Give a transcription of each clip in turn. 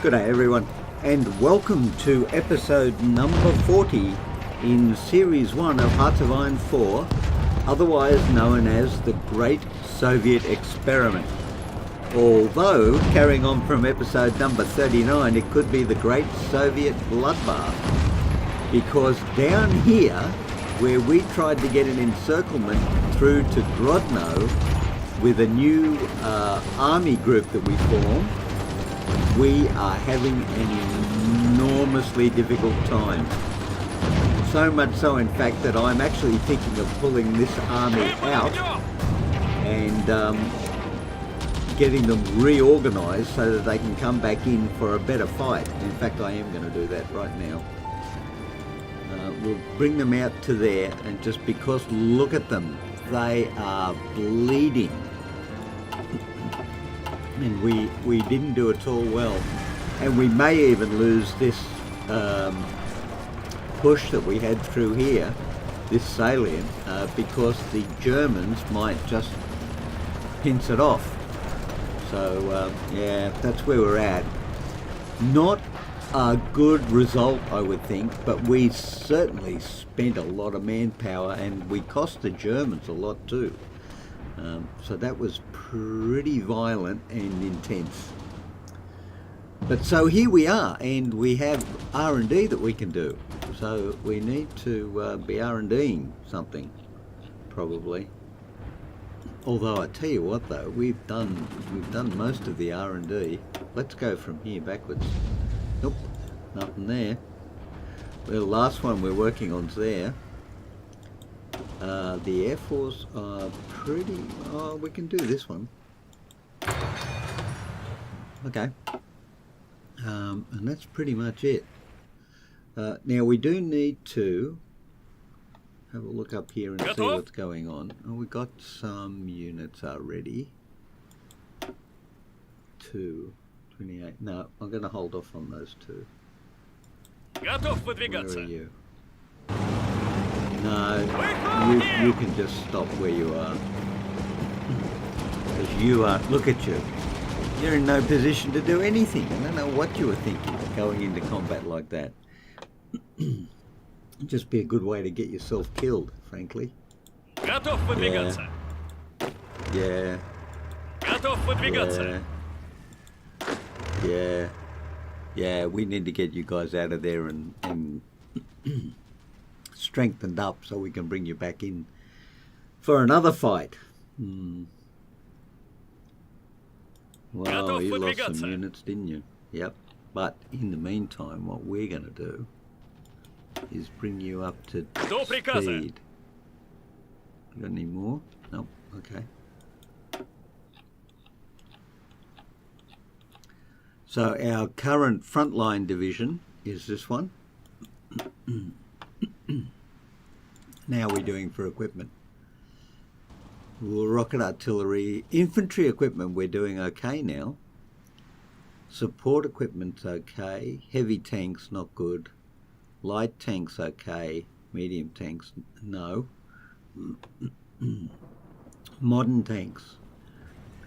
G'day everyone, and welcome to episode number 40 in Series 1 of Hearts of Iron 4, otherwise known as the Great Soviet Experiment. Although, carrying on from episode number 39, it could be the Great Soviet Bloodbath, because down here, where we tried to get an encirclement through to Grodno with a new army group that we formed, we are having an enormously difficult time. So much so, in fact, that I'm actually thinking of pulling this army out and getting them reorganised so that they can come back in for a better fight. In fact, I am going to do that right now. We'll bring them out to there, and just because, look at them, they are bleeding. And we didn't do it all well, and we may even lose this push that we had through here, this salient, because the Germans might just pinch it off. So yeah, that's where we're at. Not a good result, I would think, but we certainly spent a lot of manpower, and we cost the Germans a lot too. So that was pretty violent and intense. But so here we are, and we have R&D that we can do. So we need to be R&Ding something, probably. Although I tell you what, though, we've done most of the R&D. Let's go from here backwards. Nope, nothing there. Well, the last one we're working on's there. The Air Force are pretty... Oh, we can do this one. Okay. And that's pretty much it. Now, we do need to have a look up here and see what's going on. Oh, we got some units already. 2, 28. No, I'm going to hold off on those two. Where are you? No, you can just stop where you are. Because you are, look at you. You're in no position to do anything. I don't know what you were thinking going into combat like that. It'd just be a good way to get yourself killed, frankly. Yeah. Yeah. Yeah. Yeah, we need to get you guys out of there and strengthened up so we can bring you back in for another fight. Well, you lost some units, didn't you? Yep. But in the meantime, what we're going to do is bring you up to speed. You got any more? Nope. Okay. So our current frontline division is this one. Now we're doing for equipment. Rocket artillery, infantry equipment we're doing okay now. Support equipment's okay. Heavy tanks not good. Light tanks okay. Medium tanks no. Modern tanks.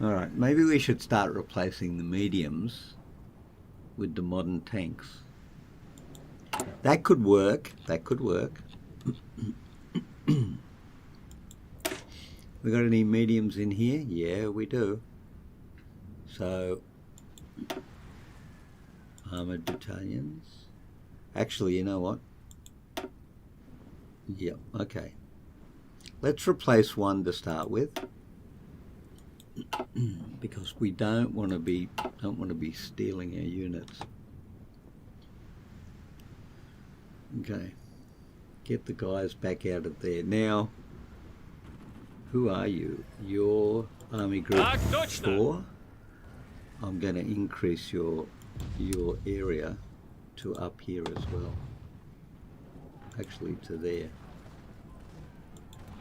Alright, maybe we should start replacing the mediums with the modern tanks. That could work. That could work. We got any mediums in here? Yeah, we do. So, armoured battalions. Actually, you know what? Yep, okay. Let's replace one to start with, because we don't want to be stealing our units. Okay. Get the guys back out of there. Now, who are you? You're Army Group 4. I'm going to increase your area to up here as well. Actually to there.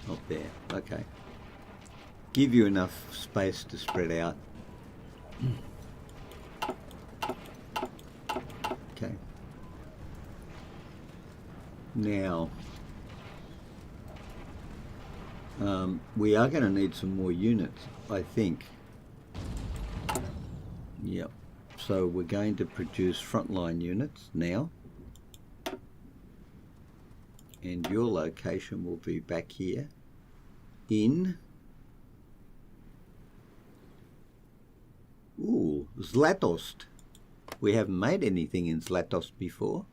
Not there. Okay. Give you enough space to spread out. Okay. Now, we are going to need some more units, I think. Yep. So we're going to produce frontline units now. And your location will be back here in Zlatost. We haven't made anything in Zlatost before.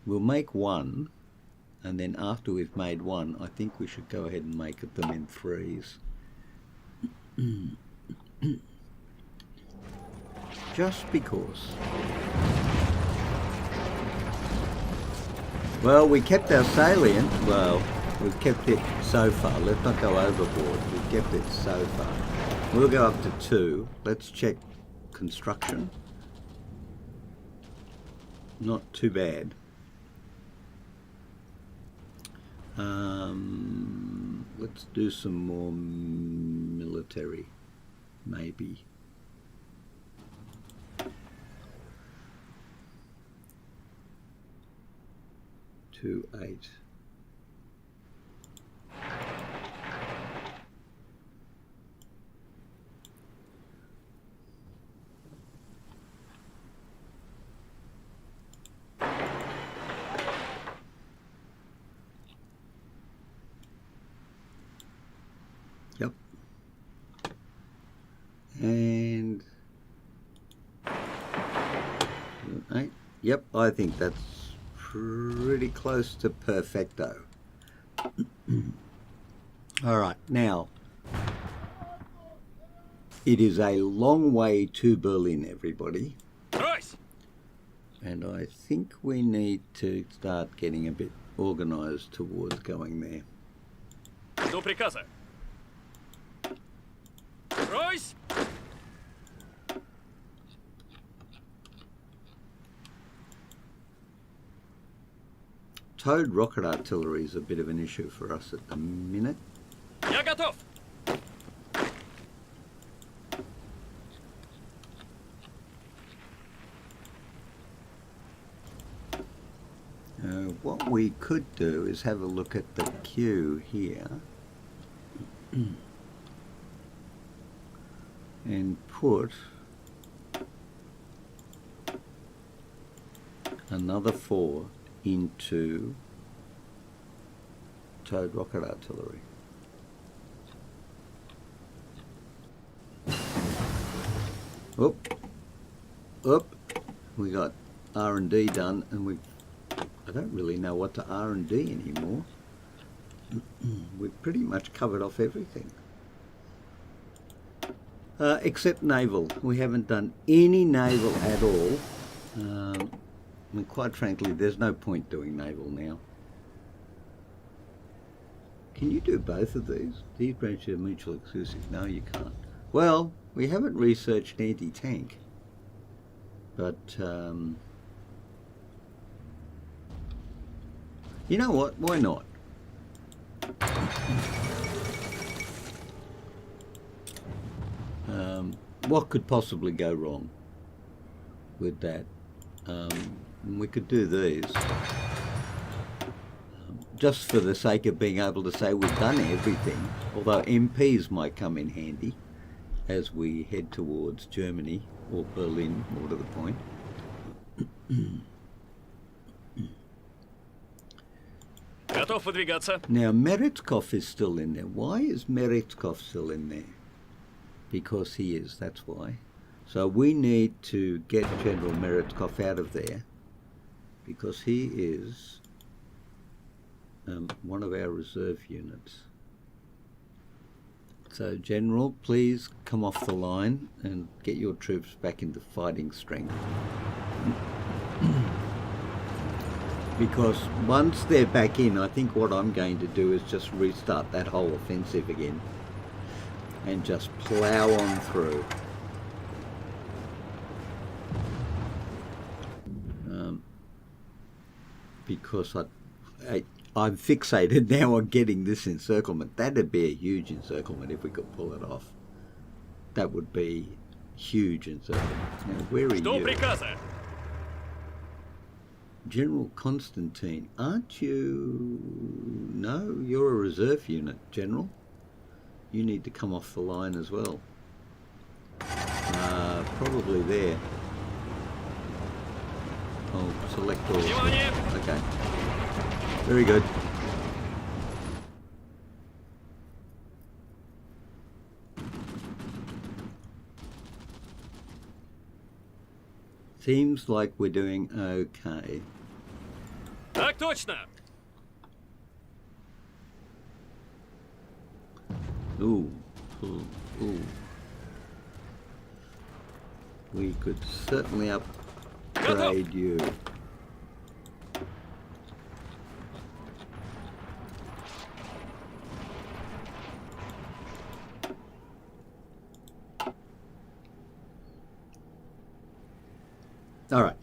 We'll make one, and then after we've made one, I think we should go ahead and make them in threes. Just because. Well, we kept our salient. Well, we've kept it so far. Let's not go overboard. We've kept it so far. We'll go up to 2. Let's check construction. Not too bad. Let's do some more military, maybe. To 8. Yep. And 8. Yep, I think that's pretty close to perfecto. All right, now it is a long way to Berlin, everybody. Nice. And I think we need to start getting a bit organized towards going there. До приказа. Royce. Towed rocket artillery is a bit of an issue for us at the minute. Я готов. What we could do is have a look at the queue here and put another 4 into towed rocket artillery. We got R&D done, and I don't really know what to R&D anymore. We've pretty much covered off everything. Except naval. We haven't done any naval at all. I mean, quite frankly, there's no point doing naval now. Can you do both of these? These branches are mutually exclusive. No, you can't. Well, we haven't researched anti-tank. But, you know what? Why not? What could possibly go wrong with that? We could do these. Just for the sake of being able to say we've done everything, although MPs might come in handy as we head towards Germany or Berlin, more to the point. Готов выдвигаться. Now Meretskov is still in there. Why is Meretskov still in there? Because he is, that's why. So we need to get General Meretskov out of there because he is one of our reserve units. So General, please come off the line and get your troops back into fighting strength. Because once they're back in, I think what I'm going to do is just restart that whole offensive again and just plough on through. Because I'm fixated now on getting this encirclement. That'd be a huge encirclement if we could pull it off. That would be huge encirclement. Now, where are До you? приказа. General Constantine, aren't you? No, you're a reserve unit, General. You need to come off the line as well. probably there. Oh, select all. Внимание! Okay. Very good. Seems like we're doing okay. Так точно! Ooh, ooh, ooh. We could certainly upgrade you. All right.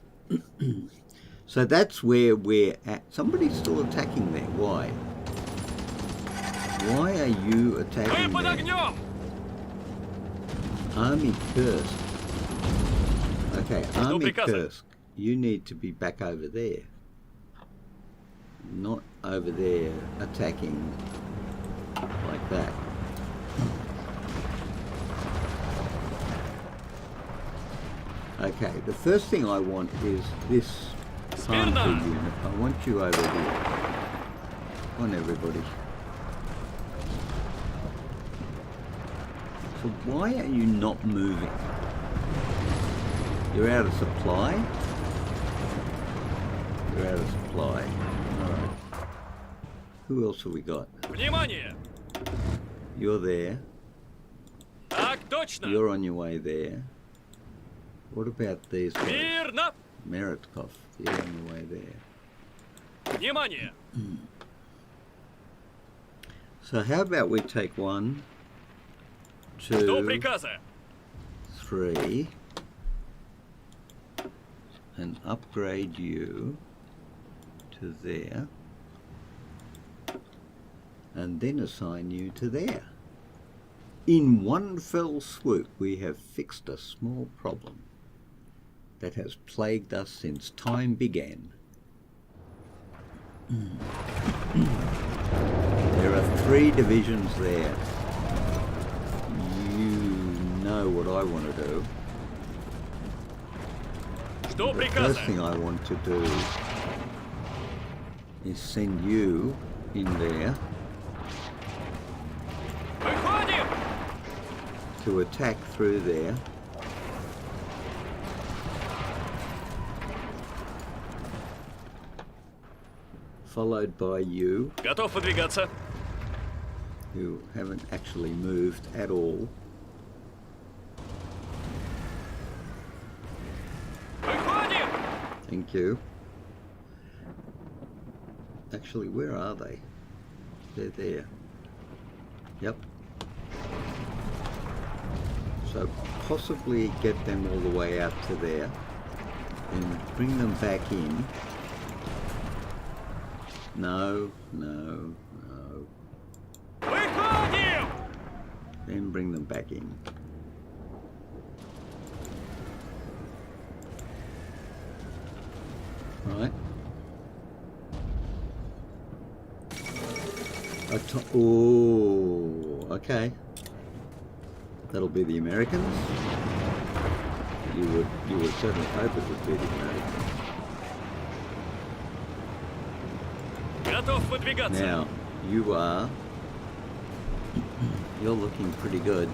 So that's where we're at. Somebody's still attacking there. Why? Why are you Мы attacking под there? огнем! Army Kursk. Okay, Army приказа? Kursk. You need to be back over there. Not over there attacking like that. Okay, the first thing I want is this Panther unit. I want you over here. Come on, everybody. So why are you not moving? You're out of supply? You're out of supply. Alright. Who else have we got? Внимание! You're there. Так точно! You're on your way there. What about these guys? Мирно! Meritkov, you're on your way there. Внимание! So how about we take 1, Жду 2, приказа! 3 and upgrade you to there and then assign you to there. In one fell swoop we have fixed a small problem that has plagued us since time began. There are 3 divisions there. You know what I want to do. Жду The приказа! first thing I want to do is send you in there Выходим! to attack through there. Followed by you, Готов выдвигаться! who haven't actually moved at all. Выходим! Thank you. Actually, where are they? They're there. Yep. So possibly get them all the way out to there and bring them back in. No, no, no. Выходим! Then bring them back in. Right. Oh, okay. That'll be the Americans. You would certainly hope it would be the Americans. Готов выдвигаться! Now, you're looking pretty good.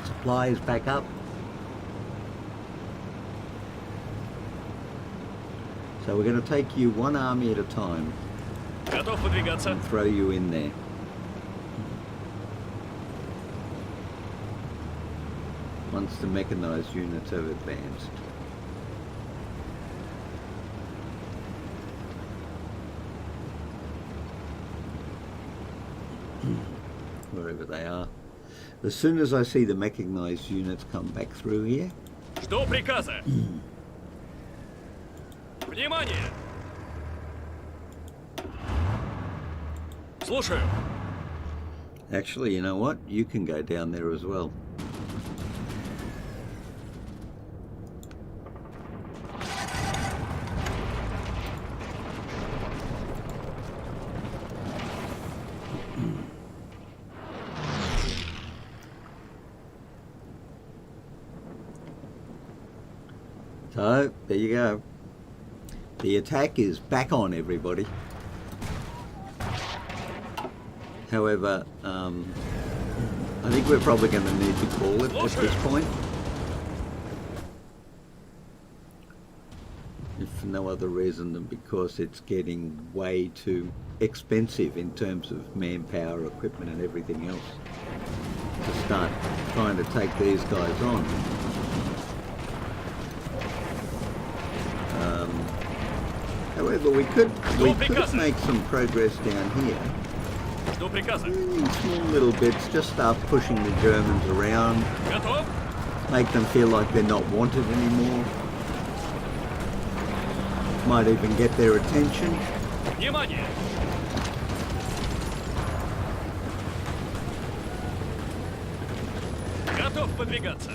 Supplies back up. So we're going to take you 1 army at a time Готов выдвигаться! and throw you in there. Once the mechanized units have advanced. Wherever they are. As soon as I see the mechanized units come back through here, Жду приказа! Внимание! Слушаю! actually, you know what? You can go down there as well. So, there you go. The attack is back on, everybody. However, I think we're probably going to need to call it at this point. If for no other reason than because it's getting way too expensive in terms of manpower, equipment and everything else to start trying to take these guys on. However, we could make some progress down here. In small little bits, just start pushing the Germans around, make them feel like they're not wanted anymore. Might even get their attention. Внимание! Готов подвигаться.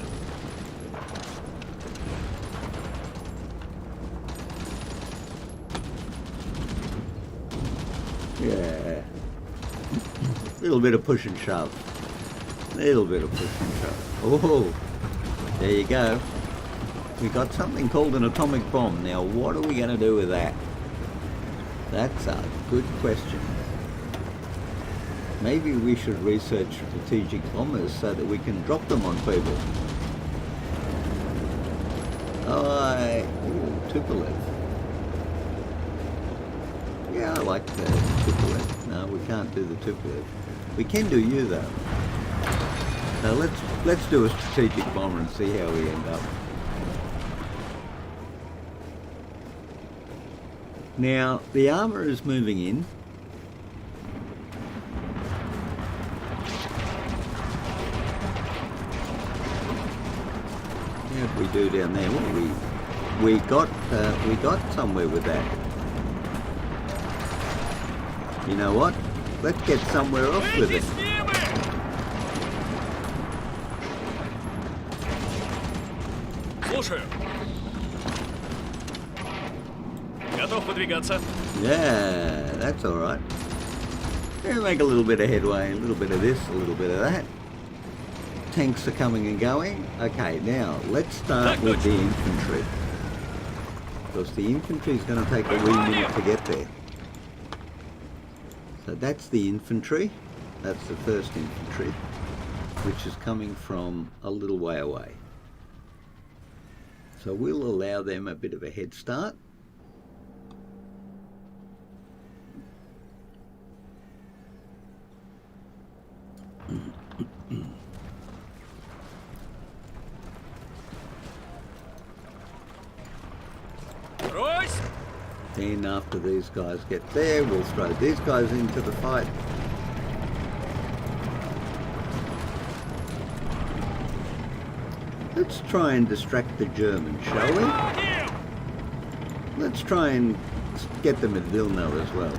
Yeah. Little bit of push and shove. Little bit of push and shove. Oh, there you go. We got something called an atomic bomb. Now, what are we going to do with that? That's a good question. Maybe we should research strategic bombers so that we can drop them on people. Tupolev. Yeah, I like the Tupolev. No, we can't do the Tupolev. We can do you though. So let's do a strategic bomber and see how we end up. Now the armour is moving in. How did we do down there? Well, we got somewhere with that. You know what? Let's get somewhere else with it. Слушаю. Готов подвигаться. Yeah, that's all right. Yeah, make a little bit of headway, a little bit of this, a little bit of that. Tanks are coming and going. Okay, now let's start with the infantry. Because the infantry is going to take a wee minute to get there. So that's the infantry. That's the first infantry, which is coming from a little way away. So we'll allow them a bit of a head start. Then after these guys get there, we'll throw these guys into the fight. Let's try and distract the Germans, shall we? Let's try and get them at Vilna as well.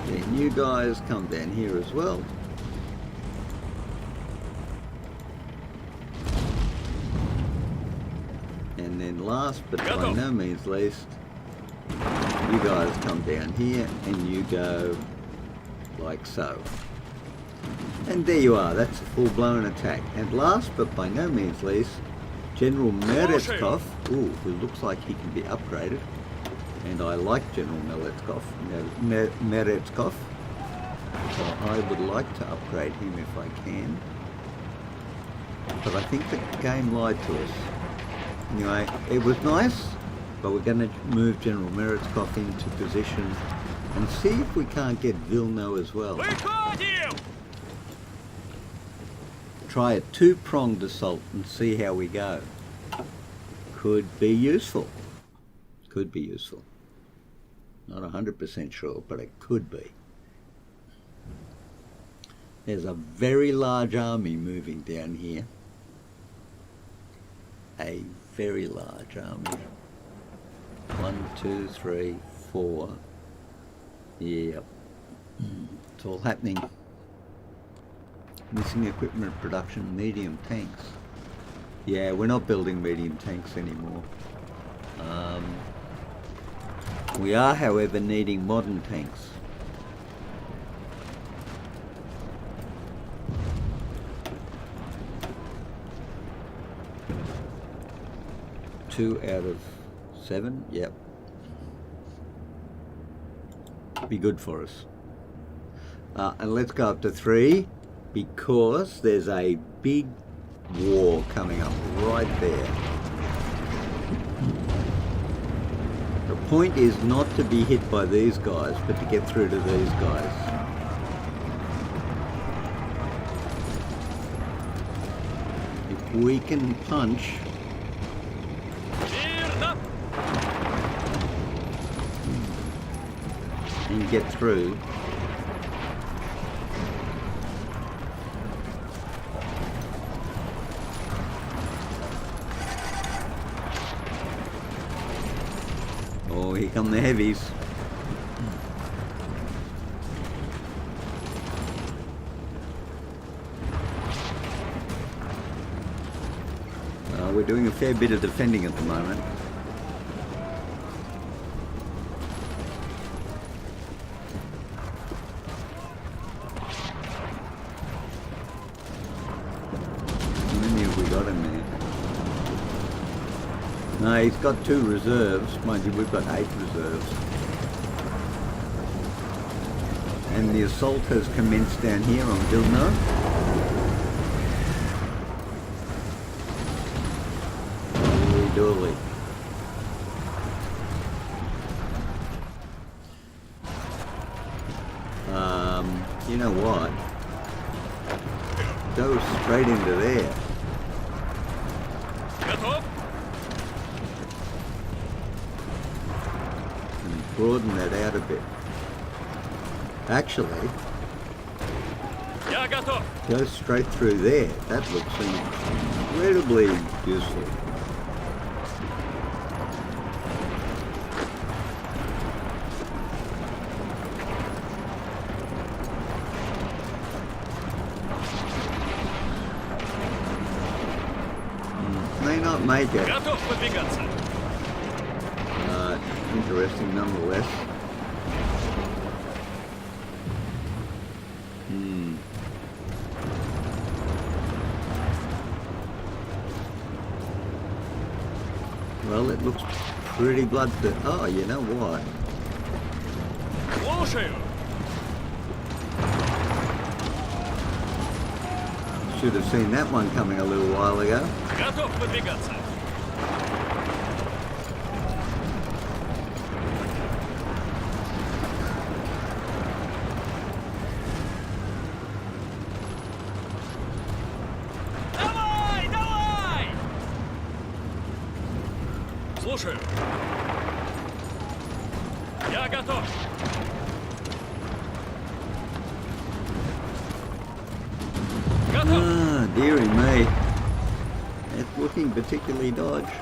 Then you guys come down here as well. And then last but by no means least, you guys come down here and you go like so. And there you are, that's a full-blown attack. And last but by no means least, General Meretskov, who looks like he can be upgraded. And I like General Meretskov. So I would like to upgrade him if I can. But I think the game lied to us. Anyway, it was nice, but we're going to move General Meretskov into position and see if we can't get Vilna as well. Try a two-pronged assault and see how we go. Could be useful. Could be useful. Not 100% sure, but it could be. There's a very large army moving down here. A very large army. 1, 2, 3, 4. Yep. It's all happening. Missing equipment production, medium tanks. Yeah, we're not building medium tanks anymore. We are, however, needing modern tanks. 2 out of 7. Yep. Be good for us. And let's go up to 3 because there's a big war coming up right there. The point is not to be hit by these guys, but to get through to these guys. If we can punch and get through, oh, here come the heavies. We're doing a fair bit of defending at the moment. How many have we got in there? No, he's got 2 reserves. Mind you, we've got 8 reserves. And the assault has commenced down here on Vilna. Dooley. You know what? Go straight into there. And broaden that out a bit. Actually, go straight through there. That looks incredibly useful. May not make it. Interesting nonetheless. Well, it looks pretty bloodthirsty. Oh, you know what? Should have seen that one coming a little while ago. Слушаю. Я готов. Ah, dearie me. It's looking particularly dodge.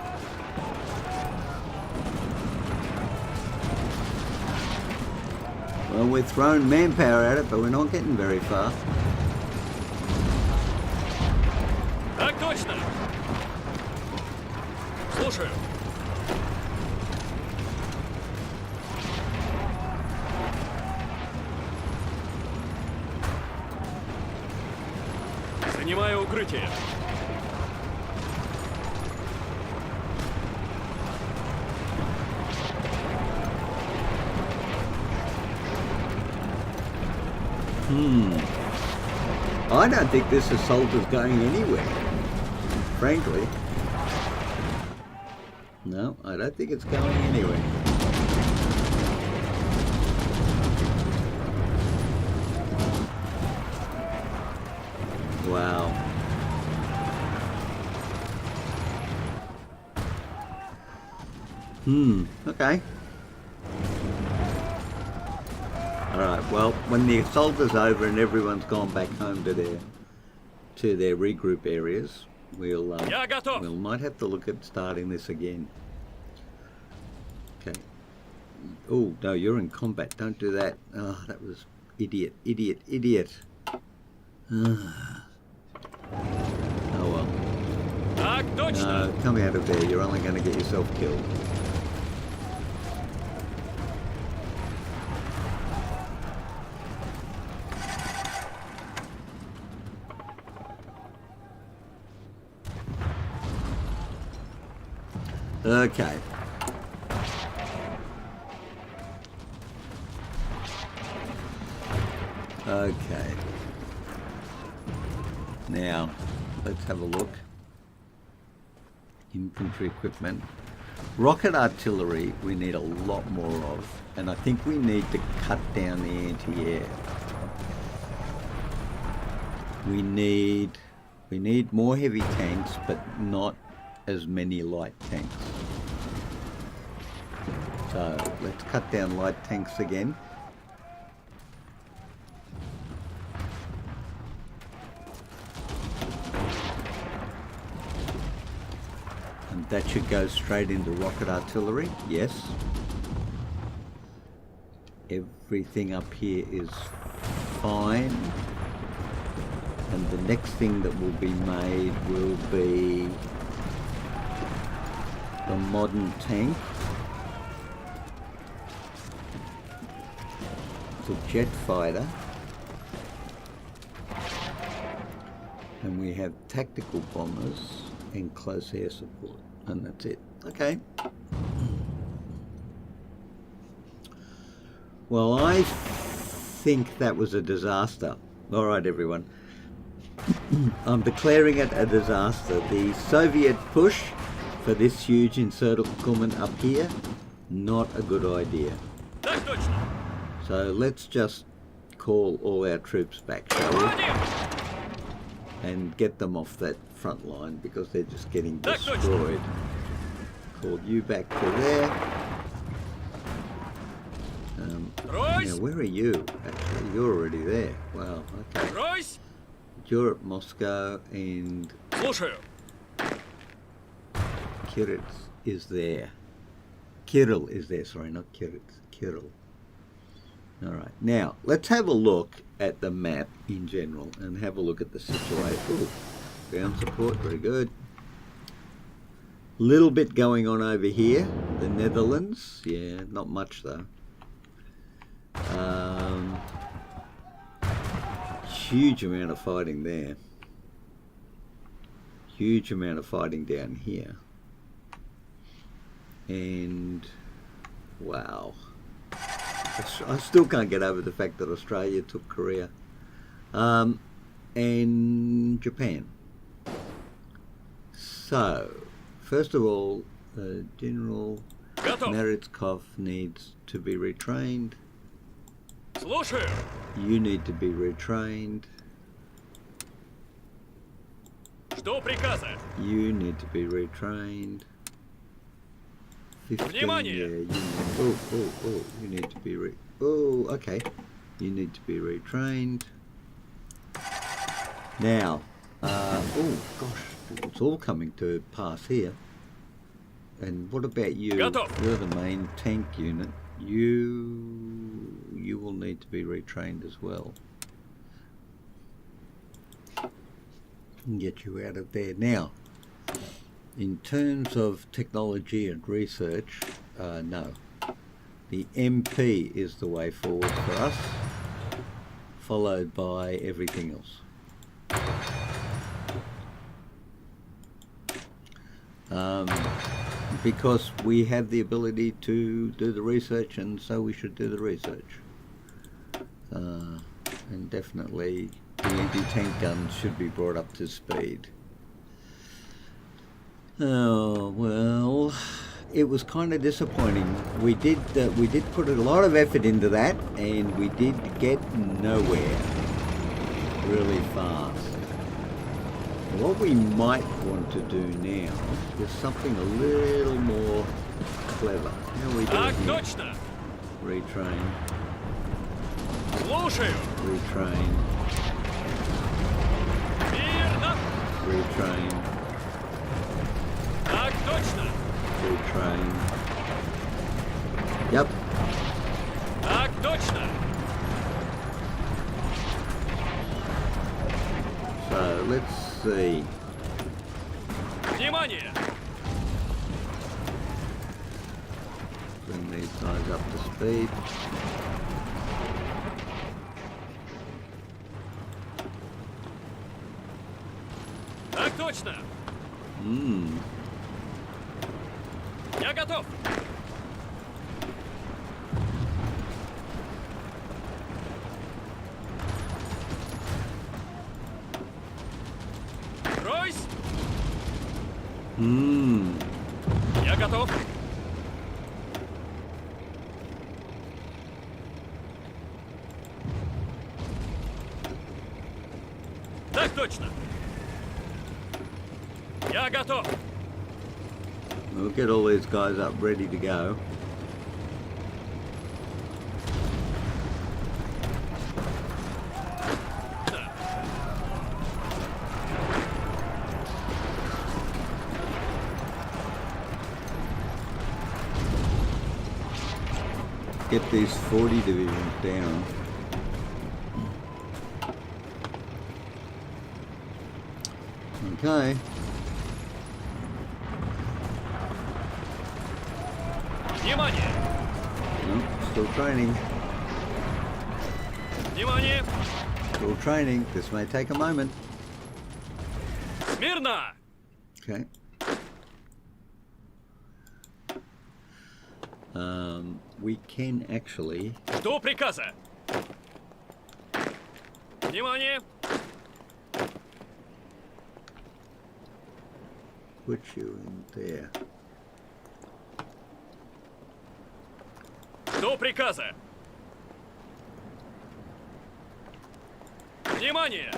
Well, we're throwing manpower at it, but we're not getting very far. Так точно. Слушаю. Занимаю укрытие. I don't think this assault is going anywhere, frankly. No, I don't think it's going anywhere. Wow. Okay. Alright, well, when the assault is over and everyone's gone back home to their regroup areas, we might have to look at starting this again. Okay. Oh, no, you're in combat. Don't do that. Oh, that was idiot. Oh, well. No, come out of there. You're only going to get yourself killed. Okay. Okay. Now, let's have a look. Infantry equipment. Rocket artillery we need a lot more of, and I think we need to cut down the anti-air. We need more heavy tanks, but not as many light tanks. So let's cut down light tanks again. And that should go straight into rocket artillery, yes. Everything up here is fine. And the next thing that will be made will be the modern tank. The jet fighter. And we have tactical bombers and close air support. And that's it. Okay. Well, I think that was a disaster. All right, everyone. I'm declaring it a disaster. The Soviet push for this huge encirclement up here, not a good idea. So let's just call all our troops back, shall we? And get them off that front line because they're just getting destroyed. Call you back to there. Now, where are you? Actually, you're already there. Wow, okay. You're at Moscow and Kirill is there. Kirill is there, sorry, not Kiritz. Kirill. Alright, now let's have a look at the map in general and have a look at the situation. Ooh, ground support, very good. Little bit going on over here, the Netherlands. Yeah, not much though. Huge amount of fighting there. Huge amount of fighting down here. And wow. I still can't get over the fact that Australia took Korea. And Japan. So, first of all, General Meritskov needs to be retrained. You need to be retrained. You need to be retrained. 15, yeah, you need to be okay. You need to be retrained. Now, oh gosh, it's all coming to pass here. And what about you? You're the main tank unit. You will need to be retrained as well. And get you out of there. Now, in terms of technology and research, no. The MP is the way forward for us, followed by everything else. Because we have the ability to do the research, and so we should do the research. And definitely the anti-tank guns should be brought up to speed. Oh well, it was kind of disappointing. We did put a lot of effort into that, and we did get nowhere really fast. What we might want to do now is something a little more clever. How are we doing here? Retrain. Retrain. Retrain. Retrain. Yep. So let's see. Bring these guys up to speed. Я готов. Ройс! Я готов. Так точно. Я готов. We'll get all these guys up ready to go. Get these 40 divisions down. Okay. Внимание! Nope, still training. Внимание! Still training. This may take a moment. Смирно! Okay. We can actually... До приказа! Внимание! put you in there. До приказа! Внимание!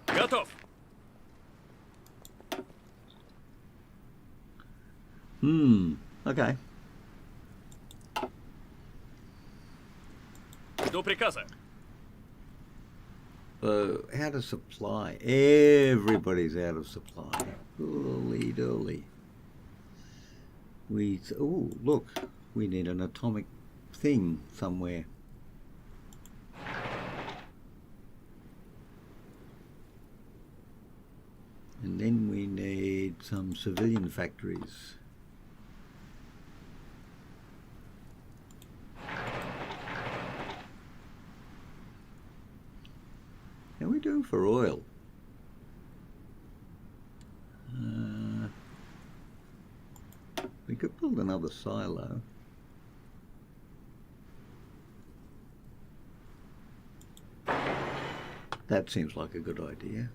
Готов! Okay. До приказа! Out of supply. Everybody's out of supply. Holy dolly. Oh, look. We need an atomic thing somewhere. And then we need some civilian factories. How are we doing for oil? We could build another silo. That seems like a good idea.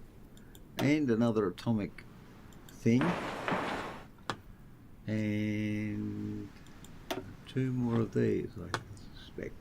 And another atomic thing. And 2 more of these, I suspect.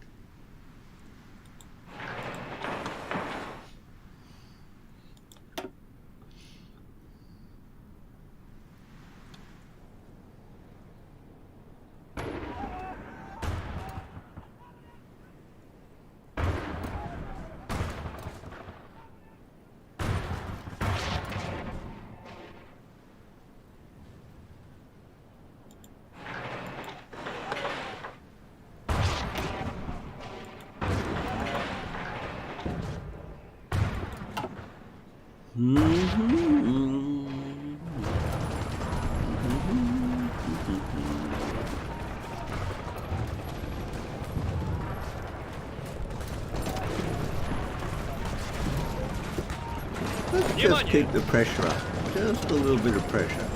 Let's just keep the pressure up. Just a little bit of pressure.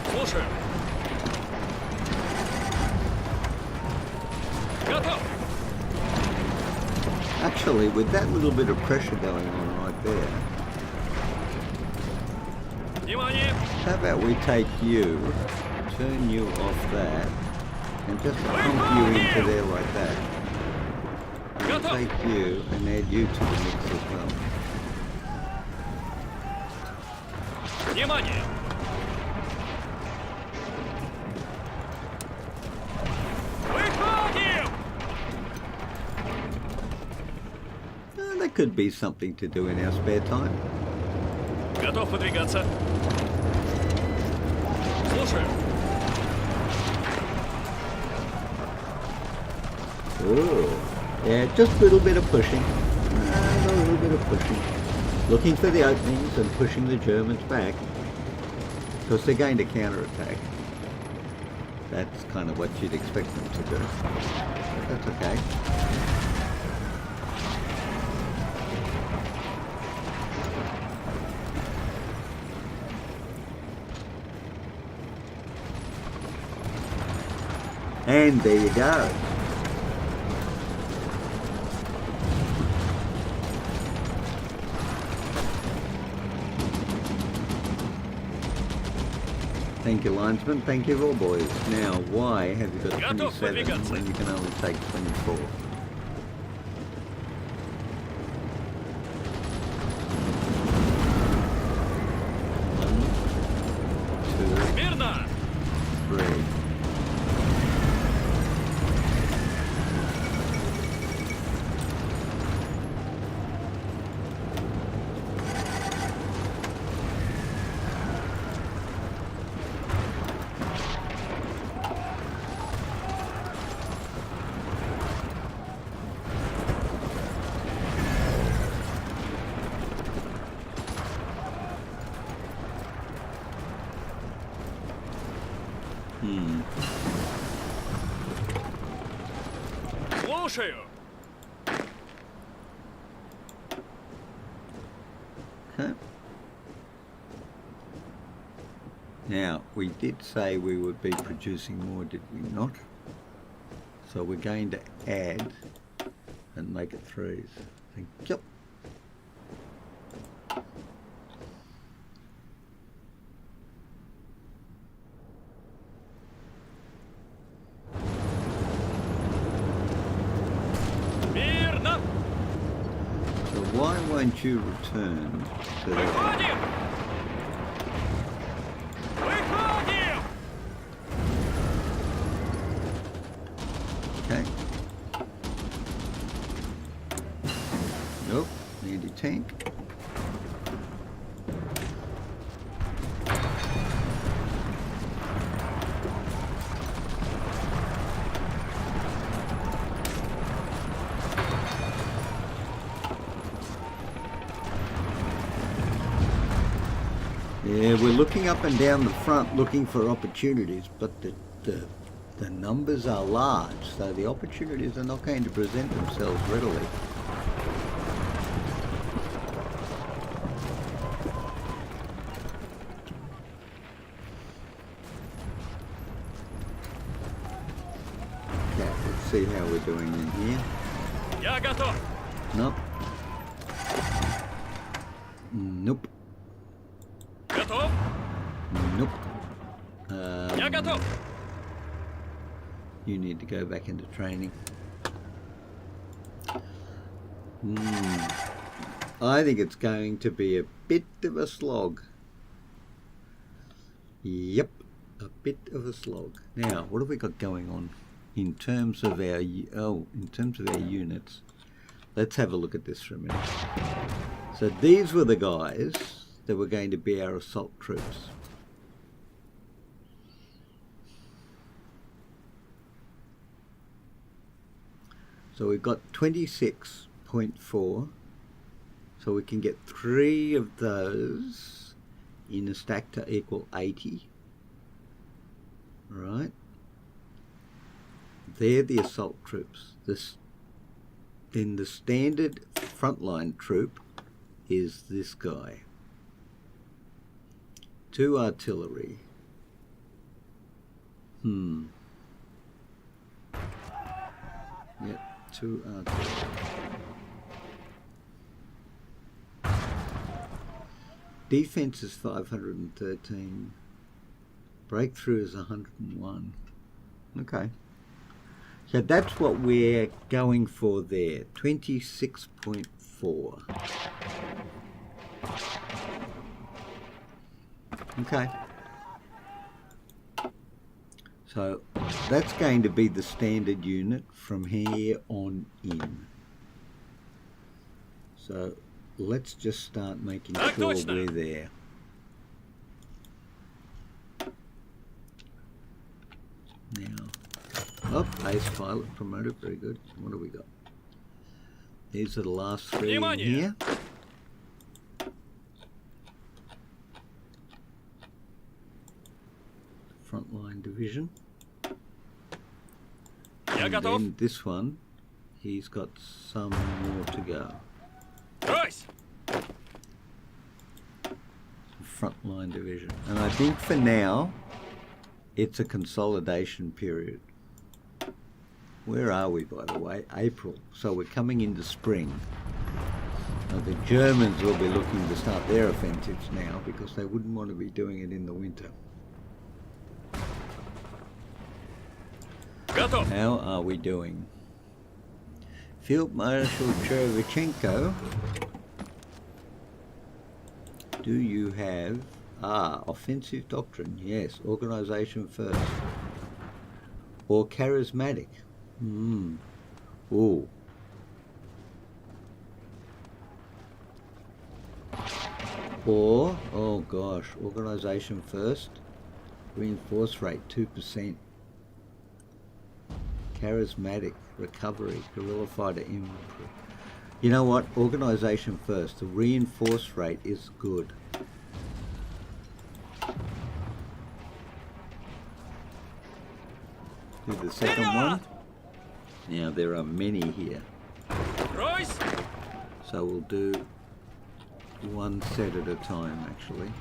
Слушаю. Готов. Actually, with that little bit of pressure going on right there, Внимание! how about we take you, turn you off that, and just pump you into there like that. And we'll take you and add you to the mix as well. Внимание! Выходим! That could be something to do in our spare time. Готов выдвигаться. Слушаю. Oh, yeah, just a little bit of pushing. A little bit of pushing. looking for the openings and pushing the Germans back, because they're going to counterattack. That's kind of what you'd expect them to do. But that's okay. And there you go. Thank you, linesman. Thank you, all boys. Now, why have you got 27 when you can only take 24? Слушаю. Okay. Now, we did say we would be producing more, did we not? So we're going to add and make it threes. Thank you. Why won't you return to the... Okay. Nope, anti-tank. Yeah, we're looking up and down the front looking for opportunities, but the numbers are large, so the opportunities are not going to present themselves readily. Okay, let's see how we're doing in here. Я готов. Nope. Nope. Готов? Nope. Я готов. You need to go back into training. I think it's going to be a bit of a slog. Yep, a bit of a slog. Now, what have we got going on in terms of our units? Let's have a look at this for a minute. So these were the guys that were going to be our assault troops. So we've got 26.4. So we can get 3 of those in a stack to equal 80. Right? They're the assault troops. Then the standard frontline troop is this guy. 2 artillery. Yep, 2 artillery. Defense is 513. Breakthrough is 101. Okay. So that's what we're going for there. 26.4. Okay. So that's going to be the standard unit from here on in. So let's just start making sure we're there. Now, ace pilot promoted, very good. So what do we got? These are the last 3 in here. division. Я And готов. then this one, he's got some more to go. Брось! Frontline division. And I think for now, it's a consolidation period. Where are we, by the way? April. So we're coming into spring. Now the Germans will be looking to start their offensives now because they wouldn't want to be doing it in the winter. Готов. How are we doing? Field Marshal Chervichenko, do you have... offensive doctrine, yes. Organisation first. Or charismatic. Ooh. Or, oh gosh, organisation first. Reinforce rate 2%. Charismatic, recovery, guerrilla fighter infantry. You know what? Organisation first. The reinforce rate is good. Do the second one. Now there are many here. Брось! So we'll do one set at a time actually.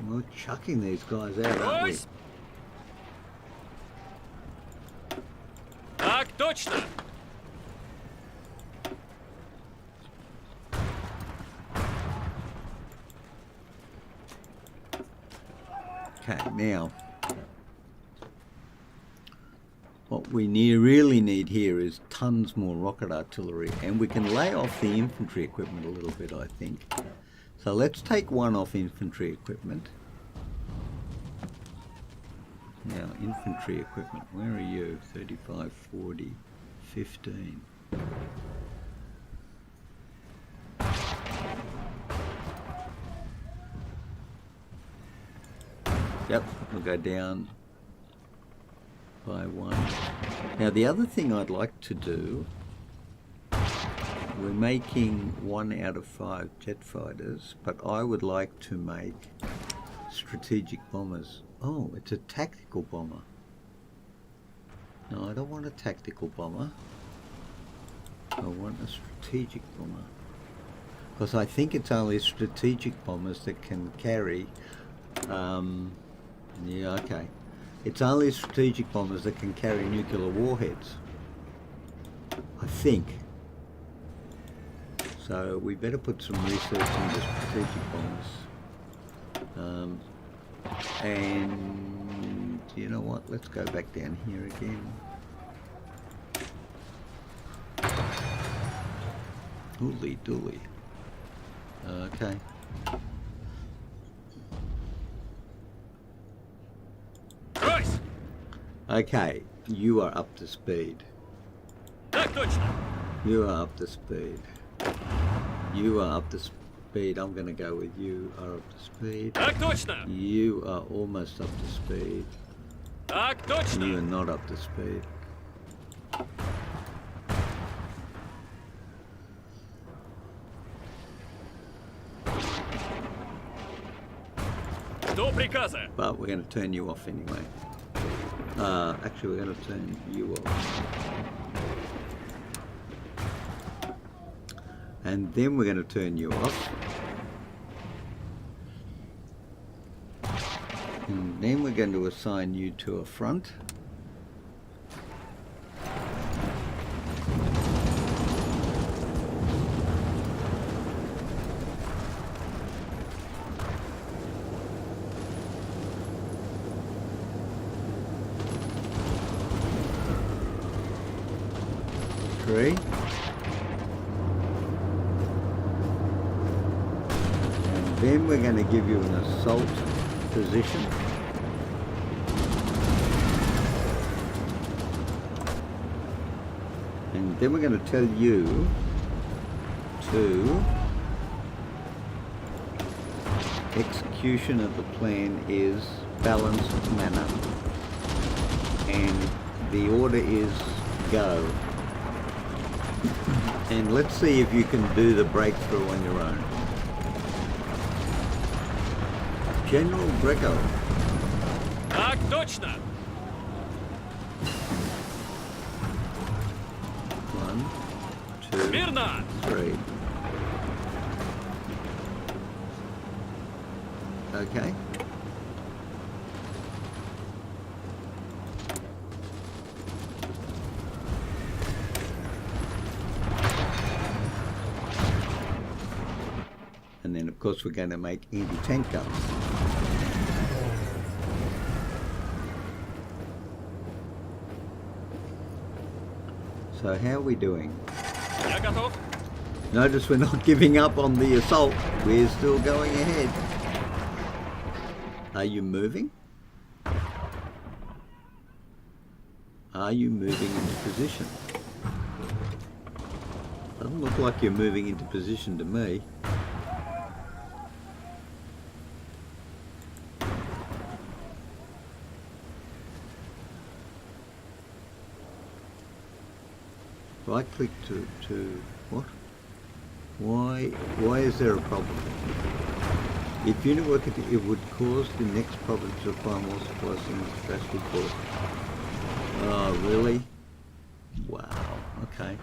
We're chucking these guys out, aren't we? Брось! Так точно! Okay, now what we really need here is tons more rocket artillery, and we can lay off the infantry equipment a little bit, I think. So let's take one off infantry equipment. Now, infantry equipment, where are you? 35, 40, 15. Yep, we'll go down by one. Now the other thing I'd like to do, we're making 1 out of 5 jet fighters, but I would like to make strategic bombers. Oh, it's a tactical bomber. No, I don't want a tactical bomber. I want a strategic bomber. Because I think it's only strategic bombers that can carry... yeah, okay. It's only strategic bombers that can carry nuclear warheads. I think. So we better put some research into strategic bombers. And you know what? Let's go back down here again. Holy dooly. Okay. Брось! Okay, you are up to speed. Так точно! You are up to speed. You are up to speed. I'm going to go with you are up to speed. Так точно! You are almost up to speed. Так You are точно! not up to speed. До приказа! But we're going to turn you off anyway. Actually, we're going to turn you off. And then we're going to turn you off. And then we're going to assign you to a front. Three. And then we're going to give you an assault position. And then we're going to tell you to execution of the plan is balanced manner. And the order is go. And let's see if you can do the breakthrough on your own. General Greco. Так точно! 1, 2, Смирно! 3. Okay. And then of course we're going to make anti-tank guns. So how are we doing? Я готов. Notice we're not giving up on the assault. We're still going ahead. Are you moving? Are you moving into position? Doesn't look like you're moving into position to me. Right click to what? Why is there a problem? If unit work it would cause the next problem to require more supplies than the capacity for. Oh really? Wow, okay.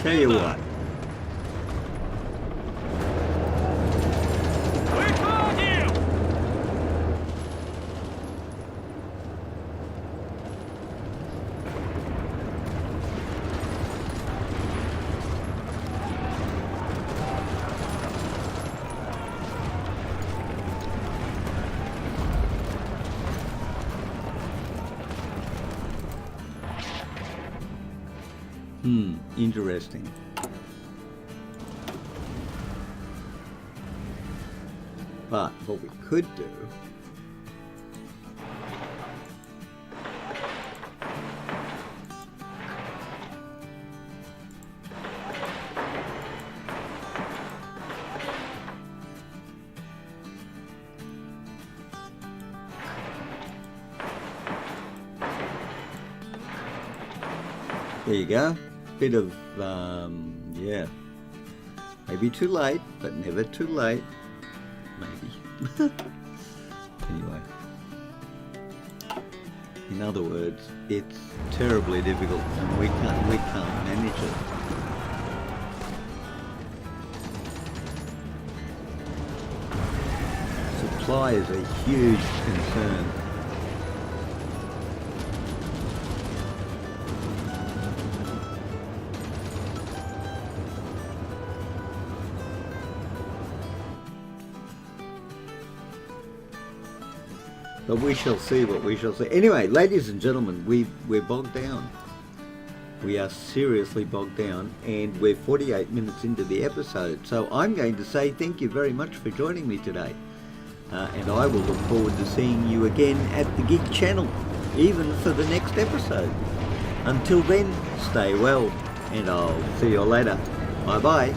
Tell you what. Выходим! Interesting. But what we could do there you go. Bit of, yeah. Maybe too late, but never too late. Maybe. Anyway. In other words, it's terribly difficult and we can't manage it. Supply is a huge concern. But we shall see what we shall see. Anyway, ladies and gentlemen, we're bogged down. We are seriously bogged down, and we're 48 minutes into the episode. So I'm going to say thank you very much for joining me today. And I will look forward to seeing you again at the Geek channel, even for the next episode. Until then, stay well, and I'll see you later. Bye-bye.